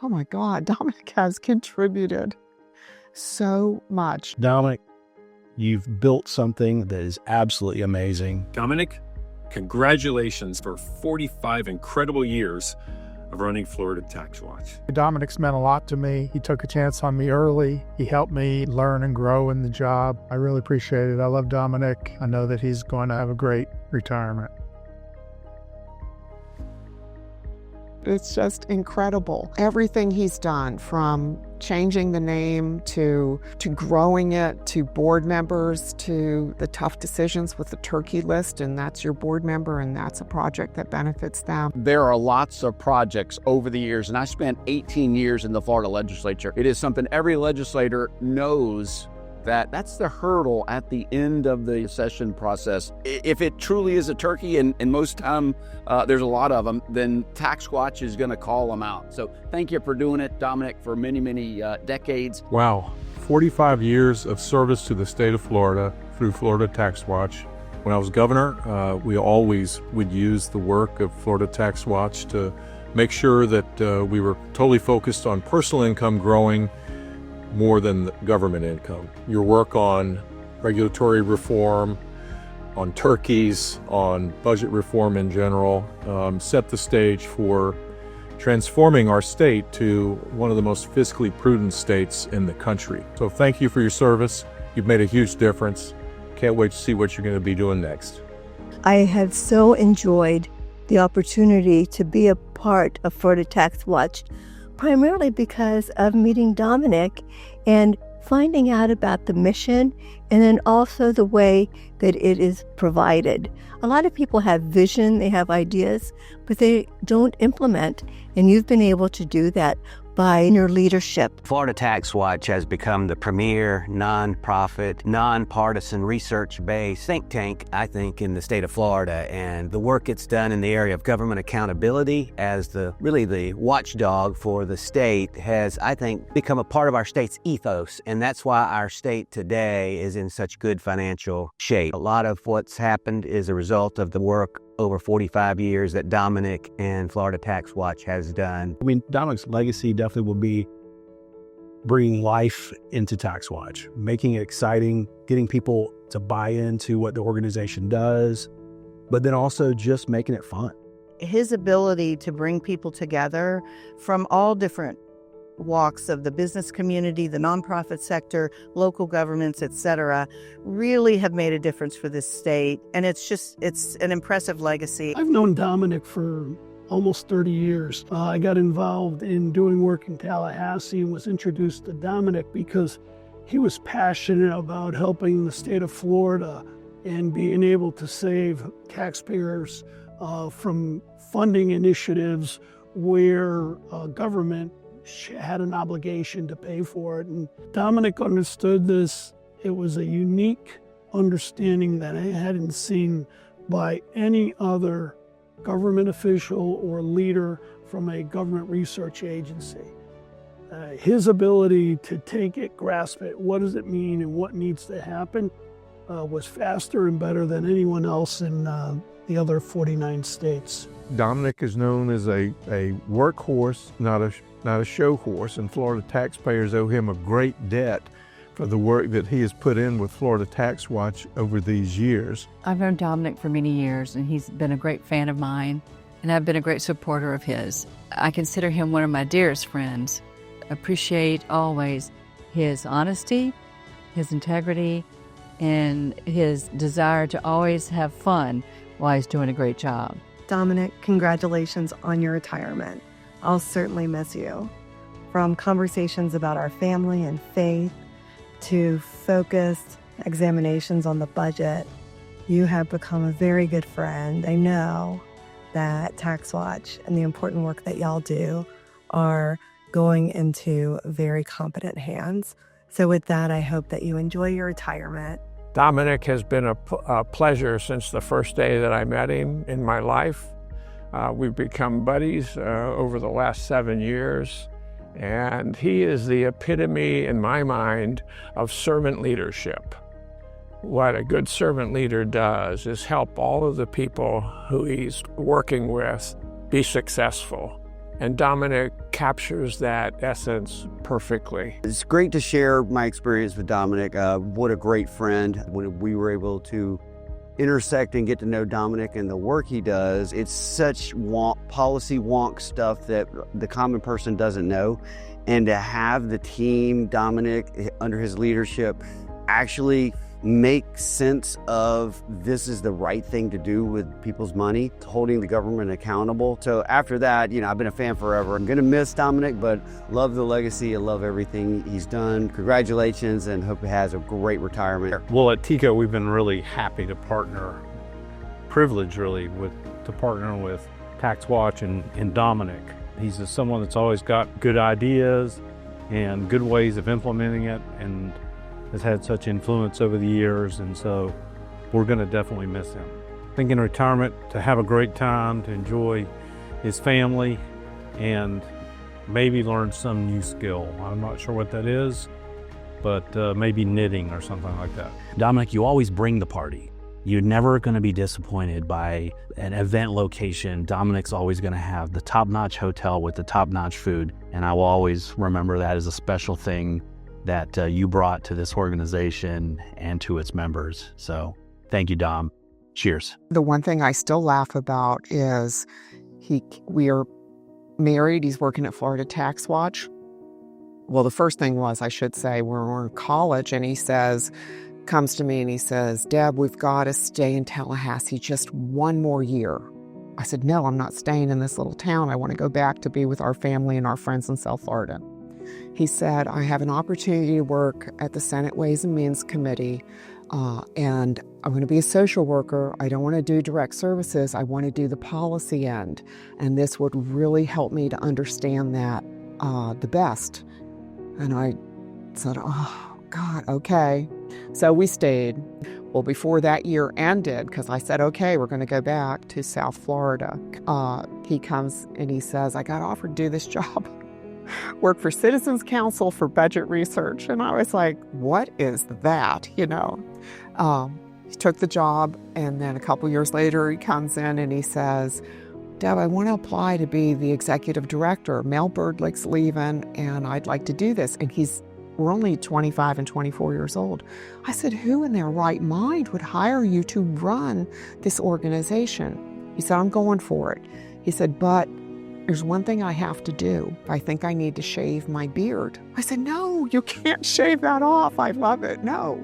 Oh my God, Dominic has contributed so much. Dominic, you've built something that is absolutely amazing. Dominic, congratulations for 45 incredible years of running Florida TaxWatch. Dominic's meant a lot to me. He took a chance on me early. He helped me learn and grow in the job. I really appreciate it. I love Dominic. I know that he's going to have a great retirement. It's just incredible. Everything he's done, from changing the name to growing it, to board members, to the tough decisions with the turkey list, and that's your board member, and that's a project that benefits them. There are lots of projects over the years, and I spent 18 years in the Florida legislature. It is something every legislator knows that's the hurdle at the end of the session process. If it truly is a turkey, and most time there's a lot of them, then TaxWatch is going to call them out. So thank you for doing it, Dominic, for many, many decades. Wow, 45 years of service to the state of Florida through Florida TaxWatch. When I was governor, we always would use the work of Florida TaxWatch to make sure that we were totally focused on personal income growing more than government income. Your work on regulatory reform, on turkeys, on budget reform in general, set the stage for transforming our state to one of the most fiscally prudent states in the country. So thank you for your service. You've made a huge difference. Can't wait to see what you're going to be doing next. I have so enjoyed the opportunity to be a part of Florida TaxWatch, primarily because of meeting Dominic and finding out about the mission, and then also the way that it is provided. A lot of people have vision, they have ideas, but they don't implement, and you've been able to do that by your leadership. Florida TaxWatch has become the premier nonprofit, nonpartisan research-based think tank, I think, in the state of Florida. And the work it's done in the area of government accountability as really the watchdog for the state has, I think, become a part of our state's ethos. And that's why our state today is in such good financial shape. A lot of what's happened is a result of the work over 45 years that Dominic and Florida TaxWatch has done. I mean, Dominic's legacy definitely will be bringing life into TaxWatch, making it exciting, getting people to buy into what the organization does, but then also just making it fun. His ability to bring people together from all different walks of the business community, the nonprofit sector, local governments, etc., really have made a difference for this state. And it's an impressive legacy. I've known Dominic for almost 30 years. I got involved in doing work in Tallahassee and was introduced to Dominic because he was passionate about helping the state of Florida and being able to save taxpayers from funding initiatives where government had an obligation to pay for it. And Dominic understood this. It was a unique understanding that I hadn't seen by any other government official or leader from a government research agency. His ability to take it, grasp it, what does it mean and what needs to happen, was faster and better than anyone else in the other 49 states. Dominic is known as a workhorse, not a show horse, and Florida taxpayers owe him a great debt for the work that he has put in with Florida TaxWatch over these years. I've known Dominic for many years, and he's been a great fan of mine, and I've been a great supporter of his. I consider him one of my dearest friends. Appreciate always his honesty, his integrity, and his desire to always have fun while he's doing a great job. Dominic, congratulations on your retirement. I'll certainly miss you. From conversations about our family and faith to focused examinations on the budget, you have become a very good friend. I know that TaxWatch and the important work that y'all do are going into very competent hands. So with that, I hope that you enjoy your retirement. Dominic has been a pleasure since the first day that I met him in my life. We've become buddies over the last 7 years, and he is the epitome, in my mind, of servant leadership. What a good servant leader does is help all of the people who he's working with be successful. And Dominic captures that essence perfectly. It's great to share my experience with Dominic. What a great friend. When we were able to intersect and get to know Dominic and the work he does, it's such policy wonk stuff that the common person doesn't know. And to have the team, Dominic, under his leadership, actually make sense of this is the right thing to do with people's money, holding the government accountable. So after that, I've been a fan forever. I'm going to miss Dominic, but love the legacy and love everything he's done. Congratulations, and hope he has a great retirement. Well, at TICO, we've been really happy to privileged really, to partner with TaxWatch and Dominic. He's just someone that's always got good ideas and good ways of implementing it, and has had such influence over the years, and so we're going to definitely miss him. I think in retirement, to have a great time, to enjoy his family, and maybe learn some new skill. I'm not sure what that is, but maybe knitting or something like that. Dominic, you always bring the party. You're never going to be disappointed by an event location. Dominic's always going to have the top-notch hotel with the top-notch food, and I will always remember that as a special thing that you brought to this organization and to its members. So thank you, Dom. Cheers. The one thing I still laugh about is we are married. He's working at Florida TaxWatch. Well, the first thing was, I should say, we're in college, and he comes to me and he says, Deb, we've got to stay in Tallahassee just one more year. I said, no, I'm not staying in this little town. I want to go back to be with our family and our friends in South Florida. He said, I have an opportunity to work at the Senate Ways and Means Committee, and I'm going to be a social worker. I don't want to do direct services. I want to do the policy end, and this would really help me to understand that the best. And I said, oh, God, okay. So we stayed. Well, before that year ended, because I said, okay, we're going to go back to South Florida, he comes and he says, I got offered to do this job. Work for Citizens Council for budget research. And I was like, what is that? He took the job, and then a couple years later he comes in and he says, Deb, I want to apply to be the executive director. Mel Birdlick's leaving and I'd like to do this. And we're only 25 and 24 years old. I said, who in their right mind would hire you to run this organization? He said, I'm going for it. He said, but there's one thing I have to do. I think I need to shave my beard. I said, no, you can't shave that off. I love it. No.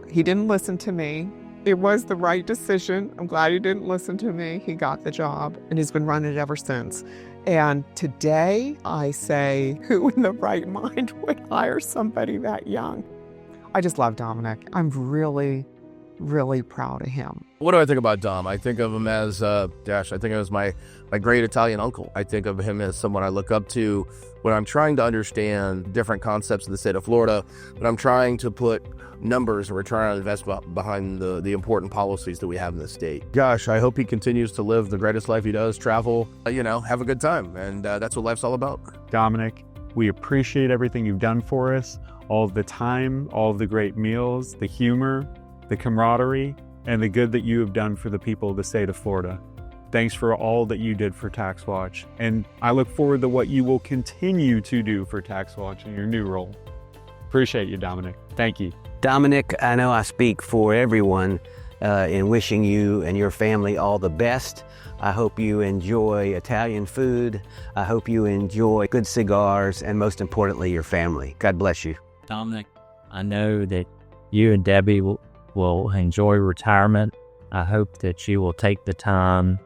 He didn't listen to me. It was the right decision. I'm glad he didn't listen to me. He got the job, and he's been running it ever since. And today I say, who in the right mind would hire somebody that young? I just love Dominic. I'm really, really proud of him. What do I think about Dom? I think of him as, I think of him as my great Italian uncle. I think of him as someone I look up to when I'm trying to understand different concepts of the state of Florida, when I'm trying to put numbers and we're trying to invest behind the important policies that we have in the state. Gosh, I hope he continues to live the greatest life he does, travel, have a good time. And that's what life's all about. Dominic, we appreciate everything you've done for us, all of the time, all of the great meals, the humor, the camaraderie, and the good that you have done for the people of the state of Florida. Thanks for all that you did for TaxWatch, and I look forward to what you will continue to do for TaxWatch in your new role. Appreciate you, Dominic. Thank you. Dominic, I know I speak for everyone in wishing you and your family all the best. I hope you enjoy Italian food. I hope you enjoy good cigars, and most importantly, your family. God bless you. Dominic, I know that you and Debbie will enjoy retirement. I hope that you will take the time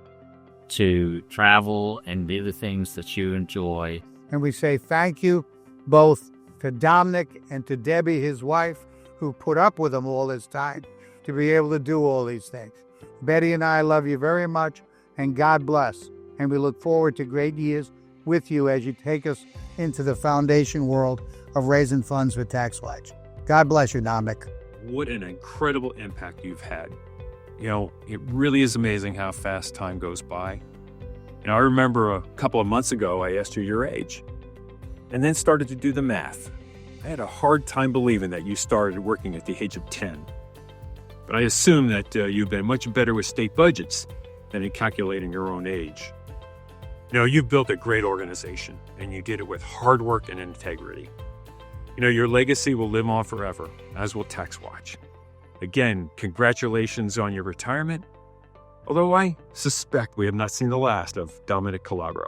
to travel and do the things that you enjoy. And we say thank you both to Dominic and to Debbie, his wife, who put up with him all this time to be able to do all these things. Betty and I love you very much, and God bless. And we look forward to great years with you as you take us into the foundation world of raising funds for TaxWatch. God bless you, Dominic. What an incredible impact you've had. It really is amazing how fast time goes by. I remember a couple of months ago, I asked you your age and then started to do the math. I had a hard time believing that you started working at the age of 10. But I assume that you've been much better with state budgets than in calculating your own age. You know, you've built a great organization, and you did it with hard work and integrity. You know, your legacy will live on forever, as will TaxWatch. Again, congratulations on your retirement, although I suspect we have not seen the last of Dominic Calabro.